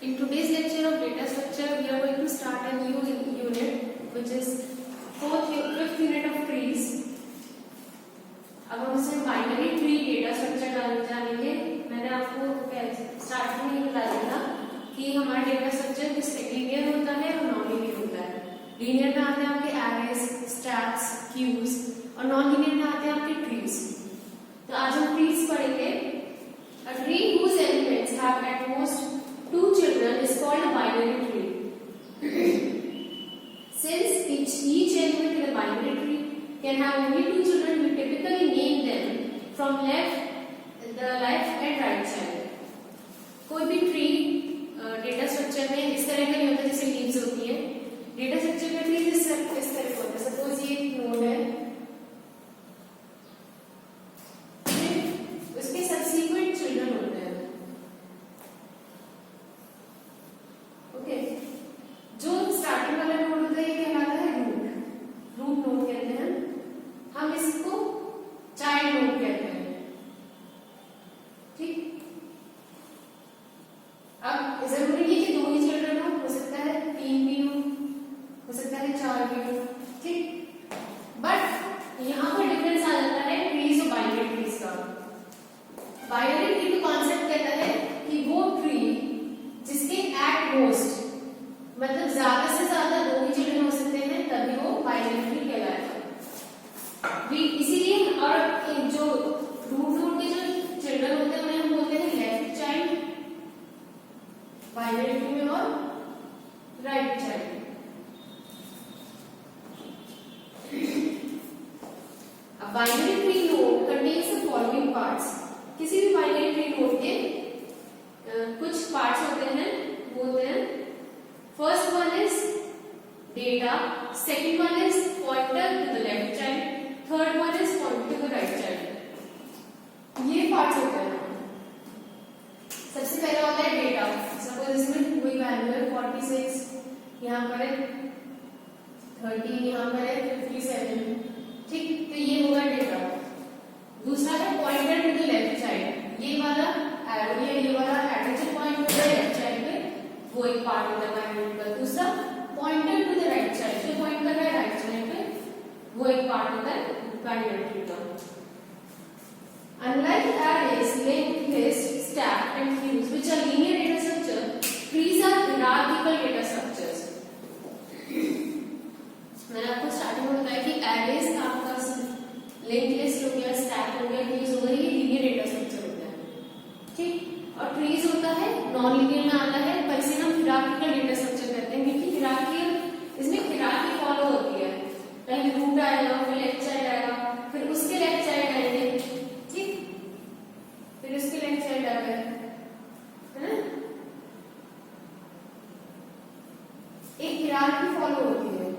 In today's lecture of data structure, we are going to start a new unit, which is fifth unit of trees. अब हम इसमें binary tree data structure जानेंगे। मैंने आपको starting में बता दिया था कि हमारा डेटा स्ट्रक्चर किस लीनियर होता है और नॉन लीनियर होता है। लीनियर में आते हैं आपके एरेज, स्टैक्स, क्यूज, और नॉन लीनियर में आते हैं आपके ट्रीज। तो आज हम ट्रीज पढ़ेंगे। A tree whose elements have at most 2 children is called a binary tree. Since each element in a binary tree can have only 2 children, we typically name them from the left and right side. कोई भी tree data structure में इस तरह का नहीं होता जैसे leaves होती है। डेटा स्ट्रक्चर में ट्री इस तरह का होता है। सपोज ये एक नोड है, उसके सबसीक्वेंट चिल्ड्रन होते हैं। ओके, जो स्टार्टिंग वाला नोड होता है ये कहलाता है रूट नोड कहते हैं। हम इसको चाइल्ड नोड कहते हैं। ठीक, अब जरूरी नहीं कि 2 ही चिल्ड्रन हो सकता है 3 भी हो सकता है 4 भी हो। ठीक, बट यहाँ पर डिफरेंस आ जाता है ट्रीज और बाइनरी ट्रीज का। बाइनरी ट्री का कॉन्सेप्ट कहता है कि वो ट्री जिसके एट मोस्ट मतलब ज्यादा से ज्यादा 2 ही चिल्ड्रन हो सकते हैं, तभी वो बाइनरी ट्री कहलाएगा। इसीलिए और जो रूट नोड के जो चिल्ड्रन होते हैं उन्हें हम बोलते हैं लेफ्ट चाइल्ड बाइनरी ट्री में, और राइट चाइल्ड। अब binary tree node contains the following parts. किसी भी बाइनरी ट्री नोड के कुछ पार्ट्स होते हैं, बोलते हैं first one is data, second one is pointer to the left child, third one is pointer to the right child. ये parts होते हैं। सबसे पहला होता है डेटा। सपोज इसमें कोई वैल्यू है 46, यहाँ पर है 30, यहाँ पर है 57। ठीक, तो ये होगा डेटा। दूसरा है pointer to the left side. ये वाला एरो या ये वाला एरो जो पॉइंट कर रहा है लेफ्ट साइड पे, वो एक पार्ट होता है बाइनरी का। दूसरा pointer to the right side जो पॉइंट कर रहा है राइट साइड पे, वो एक पार्ट होता है बाइनरी का। Unlike arrays, linked list, stack, and queues, which are linear data structure, trees are hierarchical data structures. मैंने आपको स्टार्टिंग में बताया कि arrays का आपका लिंक्ड लिस्ट हो गया, स्टैक हो गया, क्यूज हो गया, ये लीनियर डेटा स्ट्रक्चर होता है। ठीक, और ट्रीज होता है नॉन लीनियर में आता है, पर इसे हम हिरार्किकल डेटा स्ट्रक्चर कहते हैं क्योंकि हिरार्की इसमें हिरार्की फॉलो होती है। पहले रूट आएगा, फिर लेफ्ट साइड आएगा, फिर उसके लेफ्ट साइड आएंगे, ठीक, फिर उसके लेफ्ट साइड आ गए, है ना। एक हिरार्की फॉलो होती है,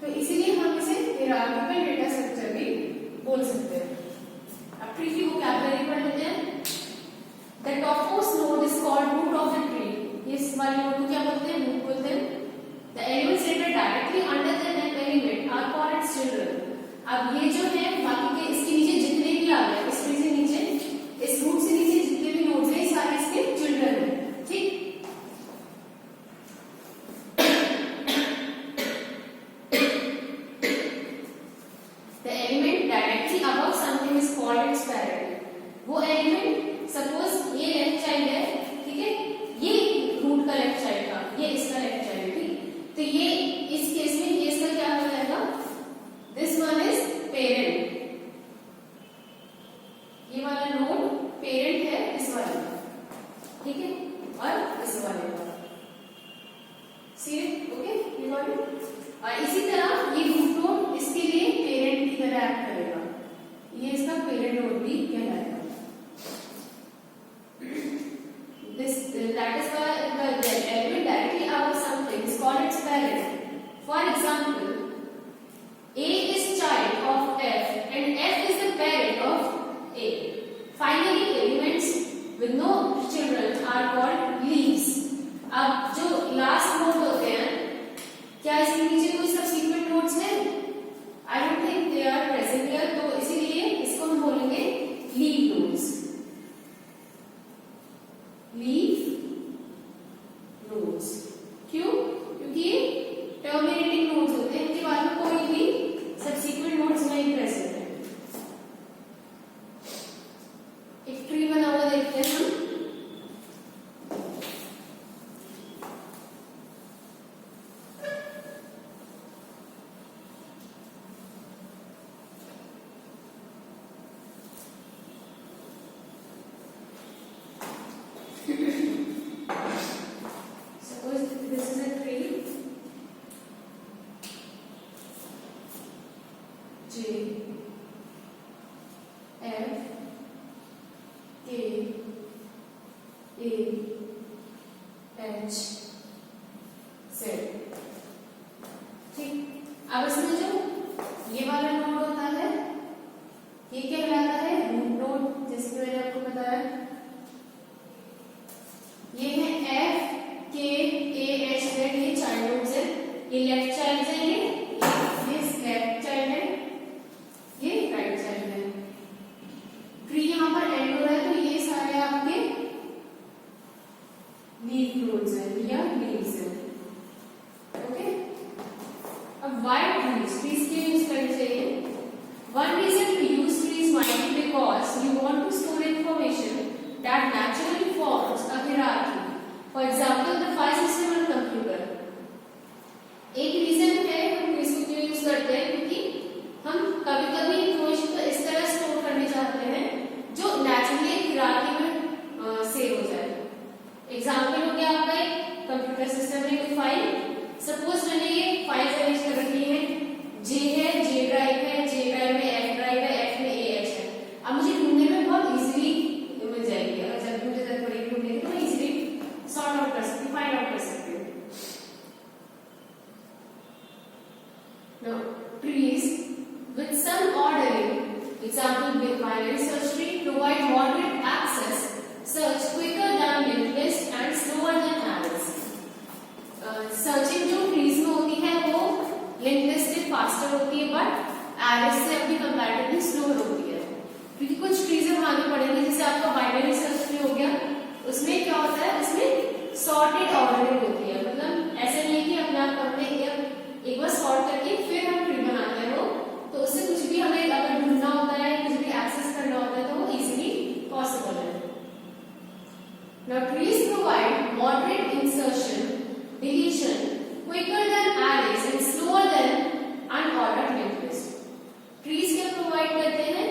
तो इसीलिए हम इसे हिरार्किकल डेटा स्ट्रक्चर भी बोल सकते हैं। अब ट्री की वोकैबुलरी पढ़ लेते हैं। The topmost node is called root of the tree. इस वाले नोड को क्या बोलते हैं? रूट बोलते हैं। The elements that are directly under the element are called its children. अब ये जो है बाकी के इसके नीचे जितने भी आ गए, इस ट्री से नीचे, इस रूट से नीचे जितने भी नोड्स हैं, सारे इसके चिल्ड्रन हैं। ठीक, वो एलिमेंट सपोज ये लेफ्ट चाइल्ड है, ठीक है, ये रूट का लेफ्ट चाइल्ड था, ये इसका लेफ्ट चाइल्ड है। ठीक, तो ये इस केस में ये इसका क्या हो जाएगा? This one is parent. ये वाला नोड पेरेंट है इस वाले का, ठीक है, और इस वाले का। ओके, ये वाले। और इसी तरह ये रूट नोड इसके लिए पेरेंट की तरह एक्ट करेगा, ये इसका पेरेंट नोड भी कहलाएगा। That is why the element directly above something is called its parent. For example, A is child of F and F is the parent of A. Finally, elements with no children are called leaves. अब जो last node होते हैं, क्या इसके नीचे कोई subsequent nodes हैं? I don't think they are present here, तो इसीलिए इसको हम बोलेंगे leaf nodes. Leaf nodes. क्यों? क्योंकि ये टर्मिनेटिंग नोड्स होते हैं, इनके बाद में कोई भी सब्सिक्वेंट नोड्स नहीं प्रेजेंट है। एक ट्री बना हुआ देखते हैं हम। Suppose this is a tree. J F K A H Z। ठीक, अब इसमें जो ये वाला नोड होता है ये क्या कहलाता है? Root node. जैसे कि मैंने आपको बताया ये है F K A H Z, ये चाइल्ड नोड्स है। ये लेफ्ट चाइल्ड है, ये लेफ्ट चाइल्ड है, ये राइट चाइल्ड है। ट्री यहाँ पर एंड हो रहा है तो ये सारे आपके लीफ नोड्स हैं या लीव्स हैं। ओके, अब why trees? trees क्यों यूज करने चाहिए? One reason to use trees might be because you want to store information that naturally forms a hierarchy. For example, the file system on computer. एक reason है हम trees को क्यों use करते हैं, क्योंकि हम कभी-कभी इंफॉर्मेशन को इस तरह स्टोर करने चाहते हैं जो नेचुरली एक हियरार्की में सेव हो जाए। एग्जांपल हो गया आपका एक कंप्यूटर सिस्टम में कोई फाइल, सपोज मैंने ये फाइल अरेंज कर रखी है, जे है, जे ड्राइव है, जे ड्राइव में एफ ड्राइव है, एफ में ए एच है। अब मुझे ढूंढने में बहुत इजीली मिल जाएगी, अगर जब भी मुझे जरूरत पड़ेगी ढूंढने की तो मैं इजीली सॉर्ट आउट कर सकती हूँ, फाइंड आउट कर सकती हूँ। Now, trees with some ordering, example binary search tree, provide moderate access, search quicker than linked list and slower than arrays. Searching जो ट्रीज में होती है वो लिंक्ड लिस्ट से फास्टर होती है, बट एरेज से अपनी कंपैरेटिवली स्लो होती है। क्योंकि कुछ ट्रीज हम आगे पढ़ेंगे, जैसे आपका बाइनरी सर्च ट्री हो गया, उसमें क्या होता है, उसमें सॉर्टेड ऑर्डरिंग होती है। मतलब ऐसा नहीं है कि अपने आप हमने एक बार सॉर्ट करके फिर हम ट्री बनाते हैं, तो उससे कुछ भी हमें अगर ढूंढना होता है, कुछ भी एक्सेस करना होता है तो वो इजीली पॉसिबल है। Now trees provide moderate insertion, deletion, quicker than arrays and slower than unordered linked list. Trees क्या प्रोवाइड करते हैं?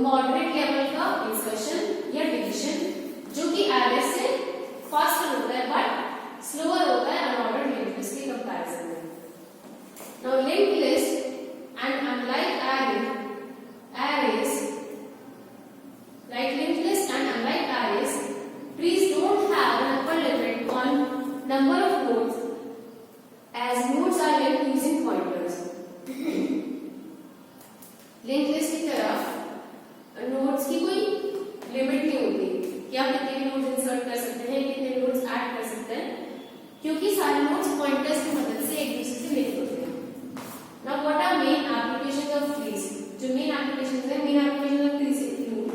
मॉडरेट लेवल का इंसर्शन या डिलीशन, जो कि arrays से फास्टर होता है बट स्लोअर होता है अनऑर्डर्ड लिंक्ड लिस्ट के कंपैरिजन में। Now linked list and unlike arrays, like linked list and unlike arrays, trees don't have an upper limit on number of nodes as nodes are linked using pointers. Linked list की तरह nodes की कोई limit नहीं होती कि आप कितने भी नोड्स इंसर्ट कर सकते हैं, कितने नोड्स ऐड कर सकते हैं, क्योंकि सारे नोड्स पॉइंटर्स की मदद से एक दूसरे से लिंक होते हैं। Now what are main applications of trees? जो मेन एप्लीकेशंस है, main application of trees include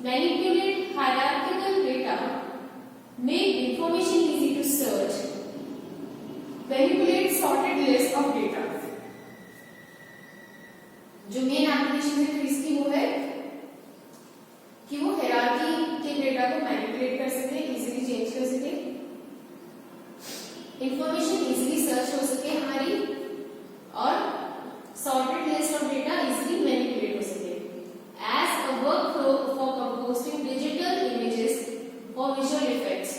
manipulate hierarchical data, make information easy to search, manipulate sorted list of data। जो मेन एप्लीकेशन है ट्रीज की वो है कि वो हायरार्की के डेटा को मैनिपुलेट कर सके, इजीली चेंज कर सके, इंफॉर्मेशन इजीली सर्च हो सके हमारी, और sorted list of data easily manipulate हो सके। As a workflow for composting digital images for visual effects,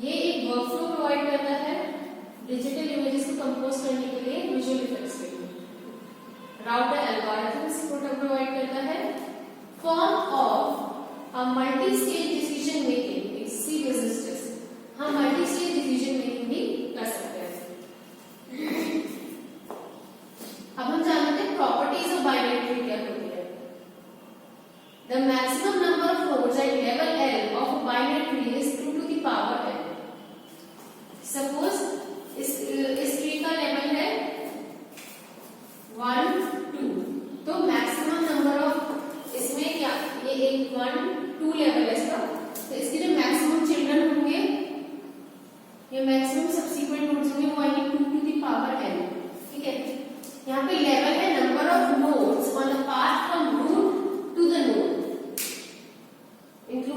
ये एक वर्कफ्लो प्रोवाइड करता है डिजिटल इमेजेस को कंपोज करने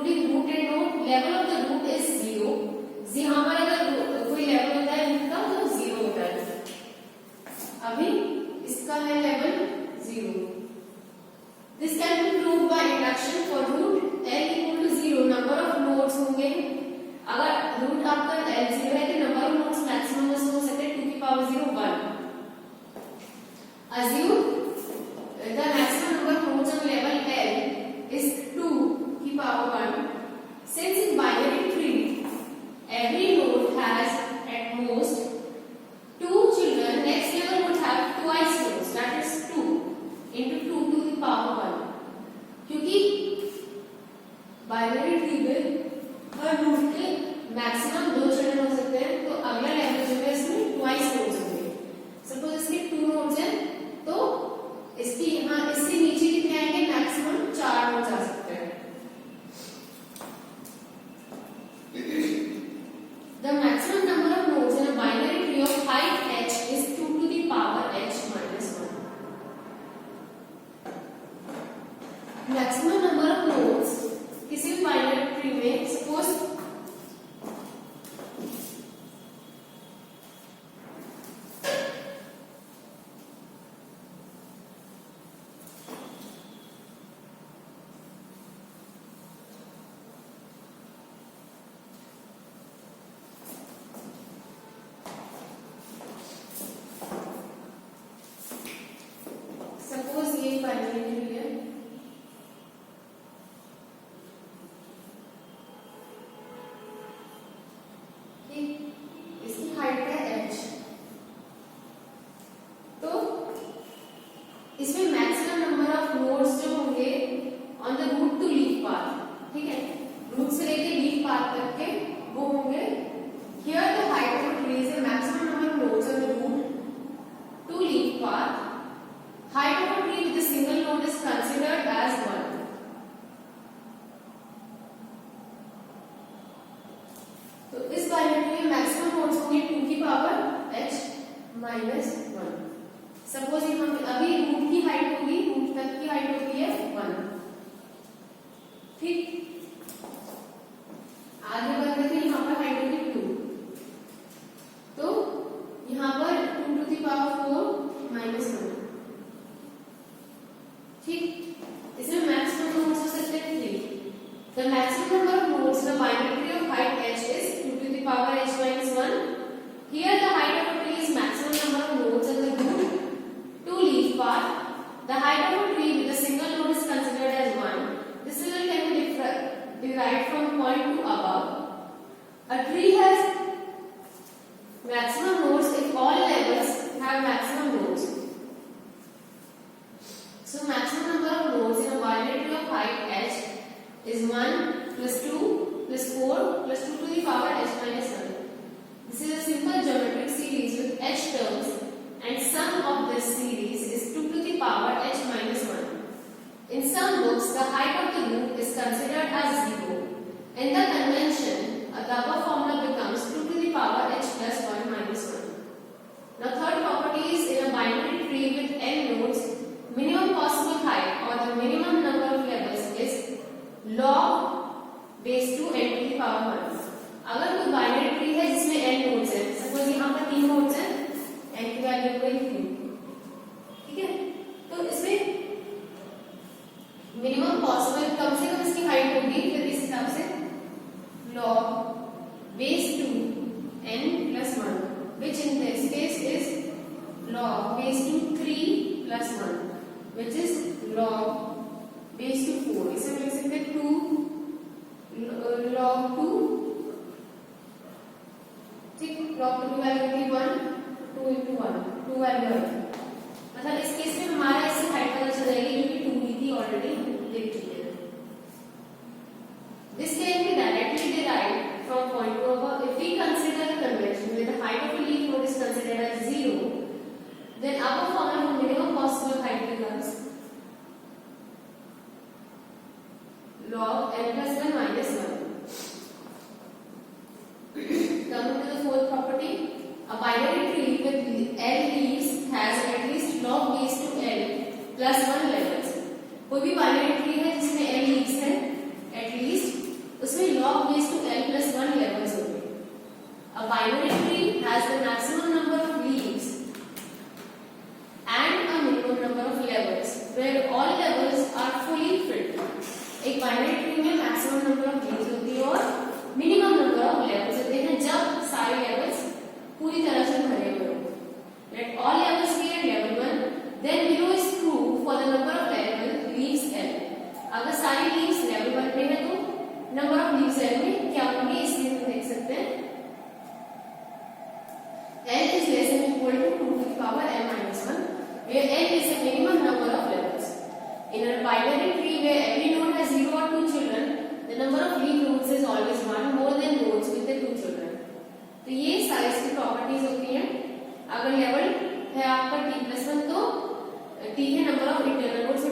including root and node, level of the root is 0। यहाँ पर अगर कोई लेवल होता है रूट का तो 0 होता है, अभी इसका है level 0। This can be proved by induction for root L equal to 0 number of nodes होंगे। अगर रूट आपका L 0 है तो नंबर ऑफ नोड्स मैक्सिमम हो सकते हैं 2 की power 0 1। Assume the maximum number of nodes on level L is 2 की power 1. Since in binary tree every node has at most 2 children, next level would have twice nodes, that is 2 into 2 to the power 1. क्योंकि binary tree में हर node के maximum 2 children हो सकते हैं, तो अगला level जो है इसमें twice nodes होंगे। Suppose इसके 2 nodes हैं तो इसकी यहाँ इससे नीचे कितने आएंगे, मैक्सिमम 4 नोड्स आ सकते हैं। The maximum number of nodes in a binary tree of height h is 2 to the power h minus 1. Maximum number of nodes किसी भी binary tree में suppose ये binary tree है, इसकी हाइट है h, तो इसमें मैक्सिमम नंबर ऑफ नोड्स जो होंगे on the root to leaf path, ठीक है, रूट से लेके लीफ पाथ तक के वो होंगे। Here the height of the tree is the maximum number of nodes on the root to leaf path. Height of a tree with a single node is considered as 1. तो इस binary में maximum nodes होंगे 2 की power h minus 1। Suppose यहाँ पे अभी root की height होगी, रूट तक की हाइट होती है 1, ठीक। आगे बढ़ते थे, यहाँ पर हाइट होगी 2, तो यहाँ पर 2 to the power 4 minus 1, ठीक। इसमें मैक्सिमम नोड्स हो सकते हैं 3। The maximum number of nodes in a binary tree of height h is 2 to the power h minus 1. Here the height of a tree is maximum number of nodes in the root to leaf path. The height of a tree with a single node is considered as 1. This result can be derived from point 2 above. A tree has maximum nodes if all levels have maximum nodes. So maximum number of nodes in a binary tree of height h is 1 plus 2 plus 4 plus 2 to the power h minus 1. This is a simple geometric series with h terms and sum of this series is 2 to the power h minus 1. In some books, the height of the root is considered as 0. In the convention, the above formula becomes 2 to the power h plus 1 minus 1. Now third property is in a binary tree with n nodes, minimum possible height or the minimum number of levels is log base 2 n to the power 1. अगर कोई binary tree है जिसमें n nodes हैं, suppose यहाँ पर 3 nodes हैं, n की value हो गई 3, ठीक है, तो इसमें मिनिमम पॉसिबल कम से कम इसकी हाइट होगी, फिर इस हिसाब से log base 2 n plus 1, which in this case is log base 2 3 plus 1, which is log base to 4. इसे हम लिख सकते हैं 2 log 2, ठीक, log 2 की वैल्यू होगी 1, 2 into 1, 2 वैल्यू है, मतलब इस केस में हमारा इससे हाइट पता चल जाएगी क्योंकि 2 भी थी ऑलरेडी देख चुके हैं। This can be directly derived from point 2 above. If we consider the convention where the height of a leaf node is considered as 0, then above formula for minimum possible height becomes log n plus 1 minus 1. Coming to the fourth property, a binary tree with L leaves has at least log base to L plus 1 levels. कोई भी binary tree है जिसमें L leaves है, at least उसमें log base to n plus 1 levels होंगे. A binary tree has the maximum number of leaves and a minimum number of levels where all levels are fully filled. एक binary tree में maximum number of leaves होती है और minimum number of levels होते हैं जब सारे levels पूरी तरह से भरे हुए हों. Let all levels be at level 1, then below is true for the number of leaves L. अगर सारी leaves level 1 पे है तो number of leaves L में क्या होंगे इसलिए हम देख सकते हैं L is less than equal to 2 to the power n minus 1, where L is the minimum number of levels. In a binary tree where every node has 0 or 2 children, the number of leaf nodes is always 1 more than nodes with the 2 children. तो ये size की properties होती हैं. अगर level है आपका t+1 तो t है नंबर ऑफ इंटरनल नोड्स